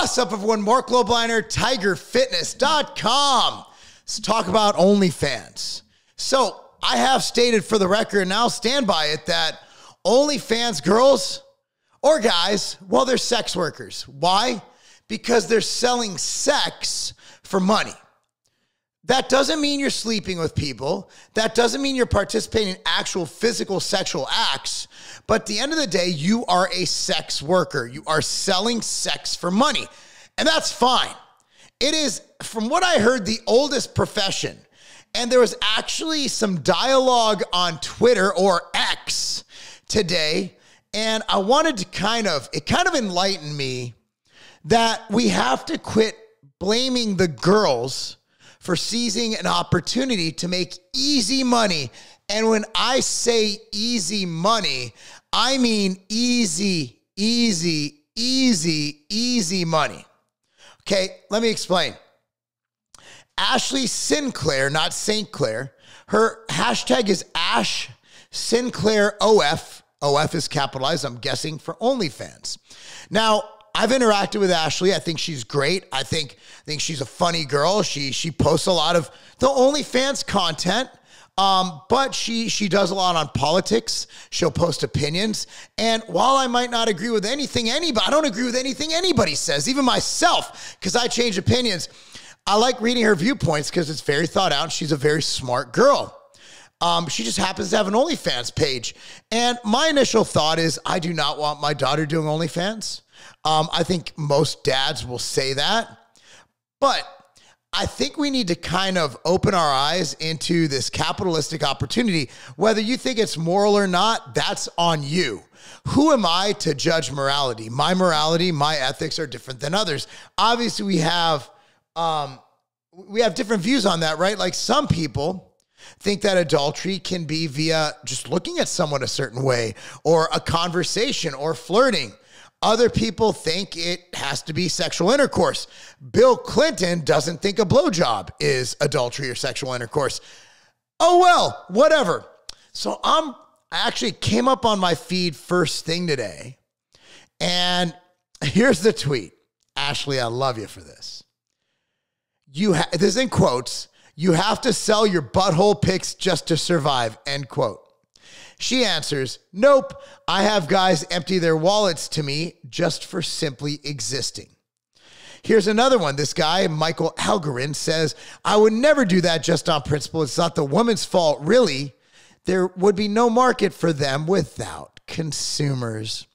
What's up, everyone? Marc Lobliner, tigerfitness.com. Let's talk about OnlyFans. So I have stated for the record, and I'll stand by it, that OnlyFans girls or guys, well, they're sex workers. Why? Because they're selling sex for money. That doesn't mean you're sleeping with people. That doesn't mean you're participating in actual physical sexual acts. But at the end of the day, you are a sex worker. You are selling sex for money. And that's fine. It is, from what I heard, the oldest profession. And there was actually some dialogue on Twitter or X today. And I wanted to kind of enlighten me that we have to quit blaming the girls for seizing an opportunity to make easy money. And when I say easy money, I mean easy money. Okay, let me explain. Ashley Sinclair, not St. Clair, her hashtag is Ash Sinclair OF. OF is capitalized, I'm guessing, for OnlyFans. Now, I've interacted with Ashley. I think she's great. I think she's a funny girl. She posts a lot of the OnlyFans content, but she does a lot on politics. She'll post opinions. And while I might not agree with anything I don't agree with anything anybody says, even myself, because I change opinions. I like reading her viewpoints because it's very thought out. She's a very smart girl. She just happens to have an OnlyFans page. And my initial thought is, I do not want my daughter doing OnlyFans. I think most dads will say that, but I think we need to kind of open our eyes into this capitalistic opportunity. Whether you think it's moral or not, that's on you. Who am I to judge morality? My ethics are different than others. Obviously, we have different views on that, right? Like, some people think that adultery can be via just looking at someone a certain way, or a conversation, or flirting. Other people think it has to be sexual intercourse. Bill Clinton doesn't think a blowjob is adultery or sexual intercourse. Oh, well, whatever. So I actually came up on my feed first thing today, and here's the tweet. Ashley, I love you for this. This is in quotes. You have to sell your butthole pics just to survive, end quote. She answers, nope, I have guys empty their wallets to me just for simply existing. Here's another one. This guy, Michael Algarin, says, I would never do that just on principle. It's not the woman's fault, really. There would be no market for them without consumers.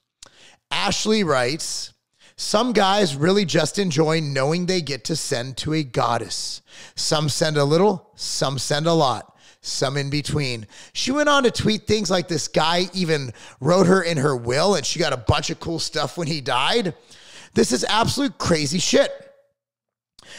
Ashley writes, some guys really just enjoy knowing they get to send to a goddess. Some send a little, some send a lot. Some in between. She went on to tweet things like this guy even wrote her in her will, and she got a bunch of cool stuff when he died. This is absolute crazy shit.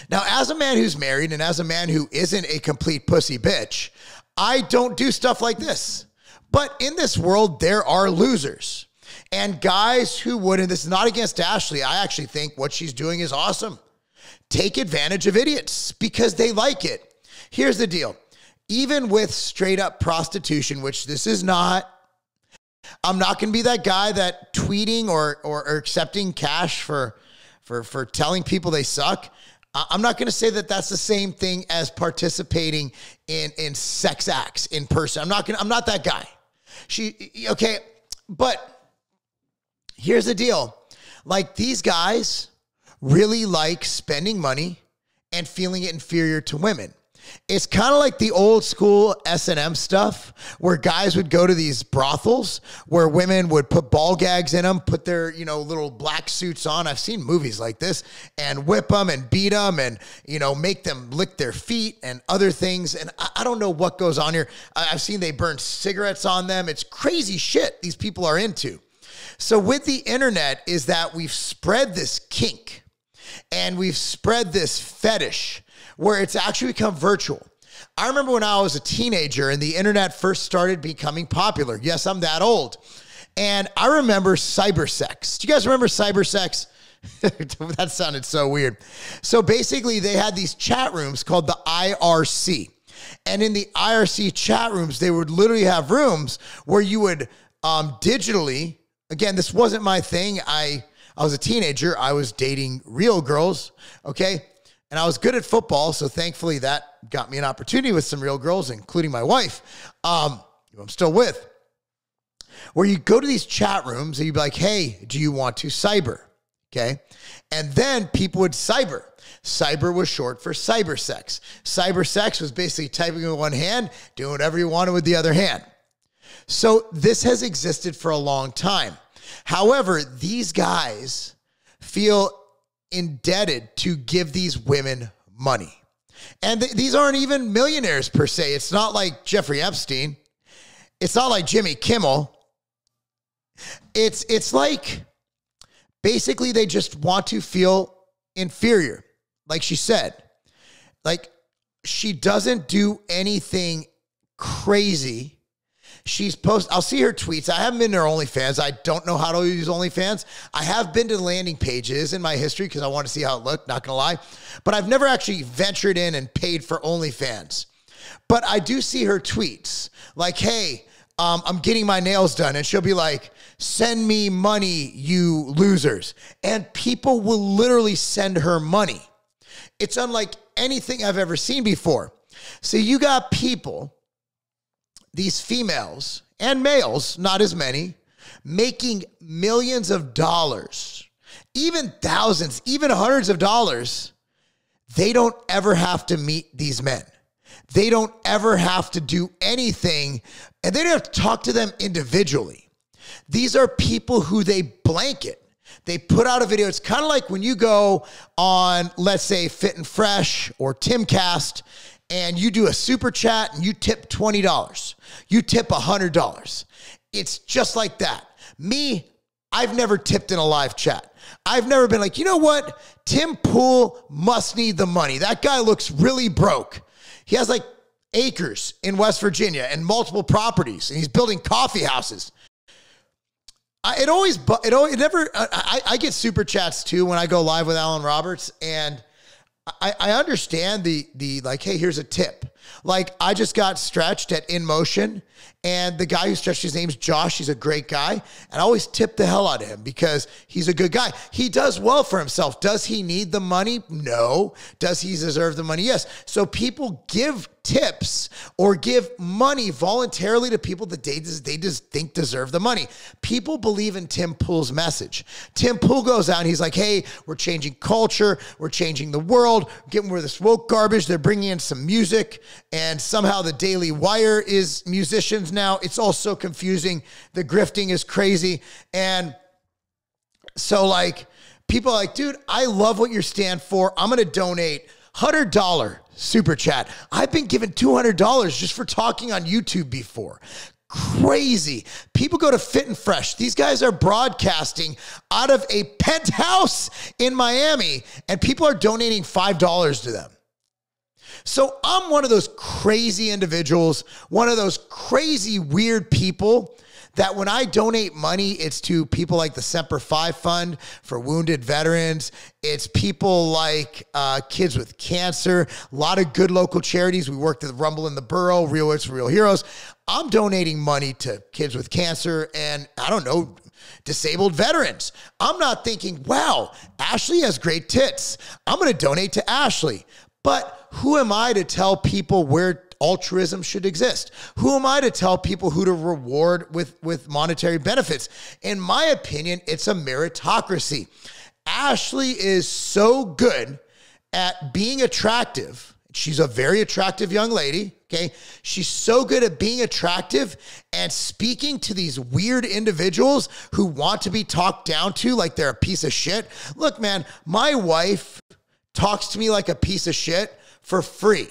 Now, as a man who's married and as a man who isn't a complete pussy bitch, I don't do stuff like this. But in this world, there are losers. And guys who would, and this is not against Ashley, I actually think what she's doing is awesome. Take advantage of idiots because they like it. Here's the deal. Even with straight up prostitution, which this is not, I'm not going to be that guy that tweeting or accepting cash for telling people they suck. I'm not going to say that that's the same thing as participating in sex acts in person. I'm not that guy. Okay, but here's the deal. Like, these guys really like spending money and feeling inferior to women. It's kind of like the old school S&M stuff where guys would go to these brothels where women would put ball gags in them, put their, little black suits on. I've seen movies like this, and whip them and beat them and, make them lick their feet and other things. And I don't know what goes on here. I've seen they burn cigarettes on them. It's crazy shit these people are into. So with the internet is that we've spread this kink and we've spread this fetish where it's actually become virtual. I remember when I was a teenager and the internet first started becoming popular. Yes, I'm that old. And I remember cybersex. Do you guys remember cybersex? That sounded so weird. So basically they had these chat rooms called the IRC. And in the IRC chat rooms, they would literally have rooms where you would digitally, again, this wasn't my thing. I was a teenager, I was dating real girls, okay? And I was good at football, so thankfully that got me an opportunity with some real girls, including my wife, who I'm still with, where you go to these chat rooms and you'd be like, hey, do you want to cyber? Okay. And then people would cyber. Cyber was short for cyber sex. Cyber sex was basically typing with one hand, doing whatever you wanted with the other hand. So this has existed for a long time. However, these guys feel indebted to give these women money. And these aren't even millionaires per se. It's not like Jeffrey Epstein. It's not like Jimmy Kimmel. It's like basically they just want to feel inferior. Like she said, like she doesn't do anything crazy. I'll see her tweets. I haven't been to her OnlyFans. I don't know how to use OnlyFans. I have been to landing pages in my history because I want to see how it looked, not going to lie. But I've never actually ventured in and paid for OnlyFans. But I do see her tweets like, hey, I'm getting my nails done. And she'll be like, send me money, you losers. And people will literally send her money. It's unlike anything I've ever seen before. So you got people, these females and males, not as many, making millions of dollars, even thousands, even hundreds of dollars. They don't ever have to meet these men. They don't ever have to do anything, and they don't have to talk to them individually. These are people who they blanket. They put out a video. It's kind of like when you go on, let's say, Fit and Fresh or Timcast, and you do a super chat and you tip $20. You tip $100. It's just like that. Me, I've never tipped in a live chat. I've never been like, you know what? Tim Pool must need the money. That guy looks really broke. He has like acres in West Virginia and multiple properties, and he's building coffee houses. I get super chats too when I go live with Alan Roberts, and I understand the like, hey, here's a tip. Like I just got stretched at In Motion, and the guy who stretched, his name's Josh. He's a great guy. And I always tip the hell out of him because he's a good guy. He does well for himself. Does he need the money? No. Does he deserve the money? Yes. So people give tips or give money voluntarily to people that they just think deserve the money. People believe in Tim Pool's message. Tim Pool goes out and he's like, hey, we're changing culture. We're changing the world. Getting rid of this woke garbage. They're bringing in some music, and somehow the Daily Wire is musicians now. It's all so confusing. The grifting is crazy. And so like people are like, dude, I love what you stand for. I'm going to donate $100 super chat. I've been given $200 just for talking on YouTube before. Crazy. People go to Fit and Fresh. These guys are broadcasting out of a penthouse in Miami, and people are donating $5 to them. So I'm one of those crazy individuals, one of those crazy weird people that when I donate money, it's to people like the Semper Fi Fund for wounded veterans. It's people like kids with cancer, a lot of good local charities. We worked at the Rumble in the Borough, Real Hits for Real Heroes. I'm donating money to kids with cancer and, I don't know, disabled veterans. I'm not thinking, wow, Ashley has great tits. I'm going to donate to Ashley. But who am I to tell people where altruism should exist? Who am I to tell people who to reward with monetary benefits? In my opinion, it's a meritocracy. Ashley is so good at being attractive. She's a very attractive young lady, okay? She's so good at being attractive and speaking to these weird individuals who want to be talked down to like they're a piece of shit. Look, man, my wife talks to me like a piece of shit for free.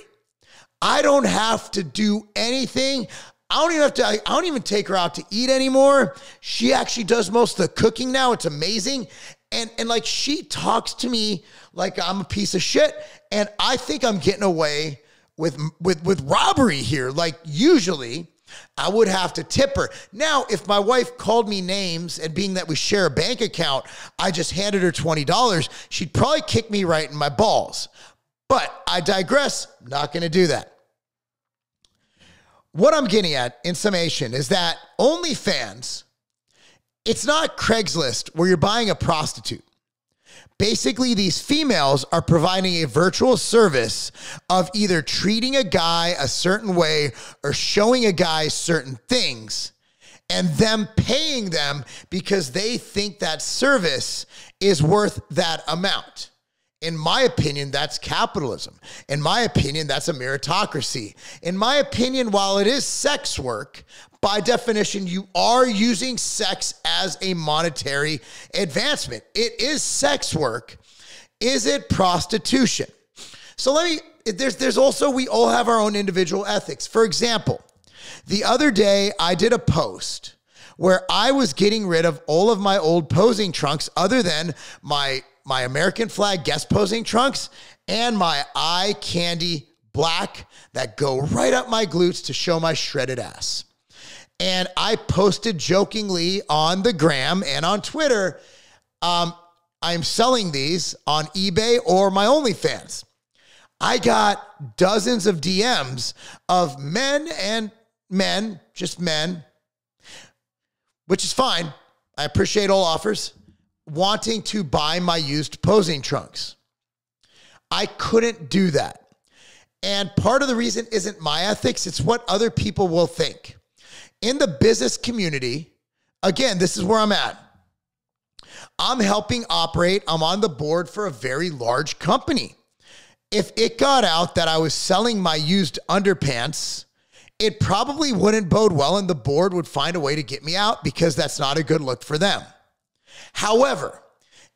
I don't have to do anything. I don't even take her out to eat anymore. She actually does most of the cooking now. It's amazing. And like she talks to me like I'm a piece of shit. And I think I'm getting away with robbery here. Like usually I would have to tip her. Now, if my wife called me names and being that we share a bank account, I just handed her $20, she'd probably kick me right in my balls. But I digress, not going to do that. What I'm getting at in summation is that OnlyFans, it's not Craigslist where you're buying a prostitute. Basically, these females are providing a virtual service of either treating a guy a certain way or showing a guy certain things, and them paying them because they think that service is worth that amount. In my opinion, that's capitalism. In my opinion, that's a meritocracy. In my opinion, while it is sex work, by definition, you are using sex as a monetary advancement. It is sex work. Is it prostitution? So there's also, we all have our own individual ethics. For example, the other day I did a post where I was getting rid of all of my old posing trunks other than my American flag guest posing trunks and my eye candy black that go right up my glutes to show my shredded ass. And I posted jokingly on the gram and on Twitter, I'm selling these on eBay or my OnlyFans. I got dozens of DMs of men, just men, which is fine. I appreciate all offers, wanting to buy my used posing trunks. I couldn't do that. And part of the reason isn't my ethics, it's what other people will think. In the business community, again, this is where I'm at. I'm helping operate, I'm on the board for a very large company. If it got out that I was selling my used underpants, it probably wouldn't bode well and the board would find a way to get me out because that's not a good look for them. However,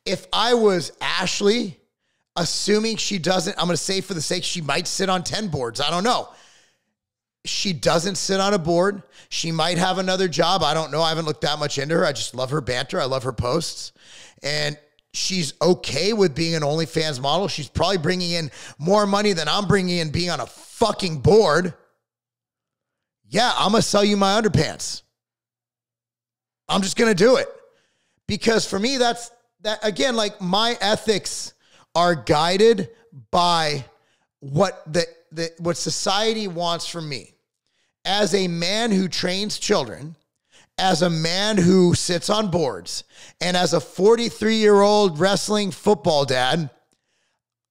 if I was Ashley, assuming she doesn't, I'm going to say for the sake, she might sit on 10 boards. I don't know. She doesn't sit on a board. She might have another job. I don't know. I haven't looked that much into her. I just love her banter. I love her posts. And she's okay with being an OnlyFans model. She's probably bringing in more money than I'm bringing in being on a fucking board. Yeah, I'm going to sell you my underpants. I'm just going to do it. Because for me, that again, like my ethics are guided by what what society wants from me. As a man who trains children, as a man who sits on boards, and as a 43-year-old wrestling football dad,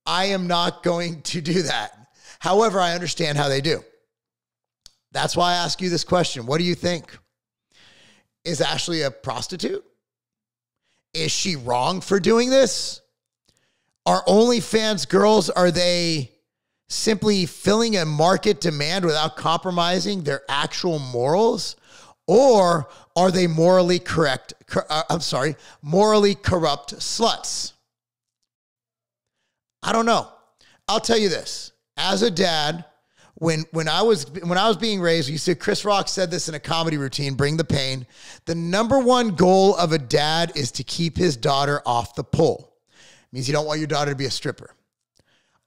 I am not going to do that. However, I understand how they do. That's why I ask you this question. What do you think? Is Ashley a prostitute? Is she wrong for doing this? Are OnlyFans girls, are they simply filling a market demand without compromising their actual morals? Or are they morally corrupt sluts? I don't know. I'll tell you this. As a dad, when I was being raised, you see Chris Rock said this in a comedy routine, Bring the Pain. The number one goal of a dad is to keep his daughter off the pole. It means you don't want your daughter to be a stripper.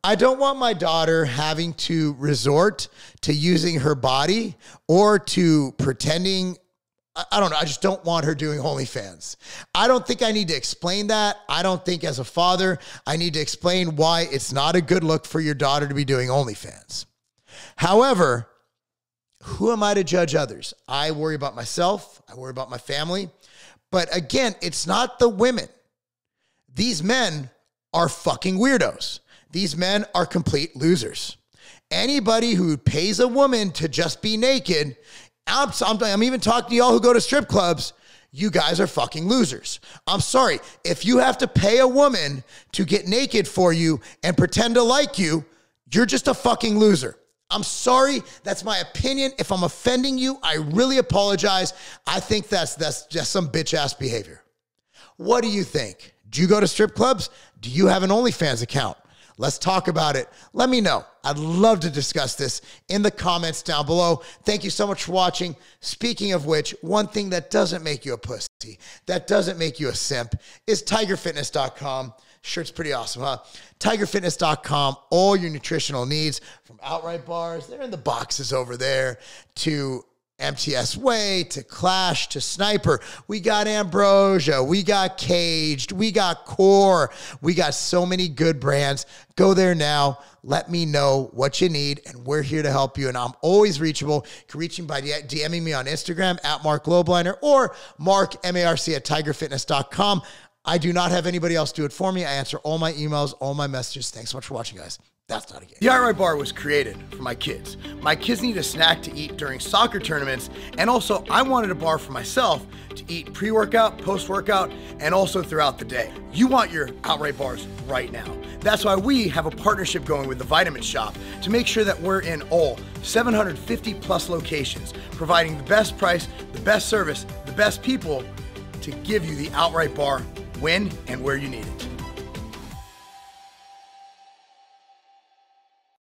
I don't want my daughter having to resort to using her body or to pretending. I don't know. I just don't want her doing OnlyFans. I don't think I need to explain that. I don't think as a father, I need to explain why it's not a good look for your daughter to be doing OnlyFans. However, who am I to judge others? I worry about myself. I worry about my family. But again, it's not the women. These men are fucking weirdos. These men are complete losers. Anybody who pays a woman to just be naked, I'm even talking to y'all who go to strip clubs, you guys are fucking losers. I'm sorry. If you have to pay a woman to get naked for you and pretend to like you, you're just a fucking loser. I'm sorry. That's my opinion. If I'm offending you, I really apologize. I think that's just some bitch-ass behavior. What do you think? Do you go to strip clubs? Do you have an OnlyFans account? Let's talk about it. Let me know. I'd love to discuss this in the comments down below. Thank you so much for watching. Speaking of which, one thing that doesn't make you a pussy, that doesn't make you a simp, is tigerfitness.com. Shirt's pretty awesome, huh? tigerfitness.com, all your nutritional needs, from outright bars, they're in the boxes over there, to MTS Way, to Clash, to Sniper. We got Ambrosia, we got Caged, we got Core. We got so many good brands. Go there now. Let me know what you need, and we're here to help you. And I'm always reachable. You can reach me by DMing me on Instagram at Marc Lobliner or Marc, M-A-R-C, at tigerfitness.com. I do not have anybody else do it for me. I answer all my emails, all my messages. Thanks so much for watching, guys. That's not a game. The Outright Bar was created for my kids. My kids need a snack to eat during soccer tournaments, and also I wanted a bar for myself to eat pre-workout, post-workout, and also throughout the day. You want your Outright Bars right now. That's why we have a partnership going with the Vitamin Shop to make sure that we're in all 750 plus locations, providing the best price, the best service, the best people to give you the Outright Bar when and where you need it.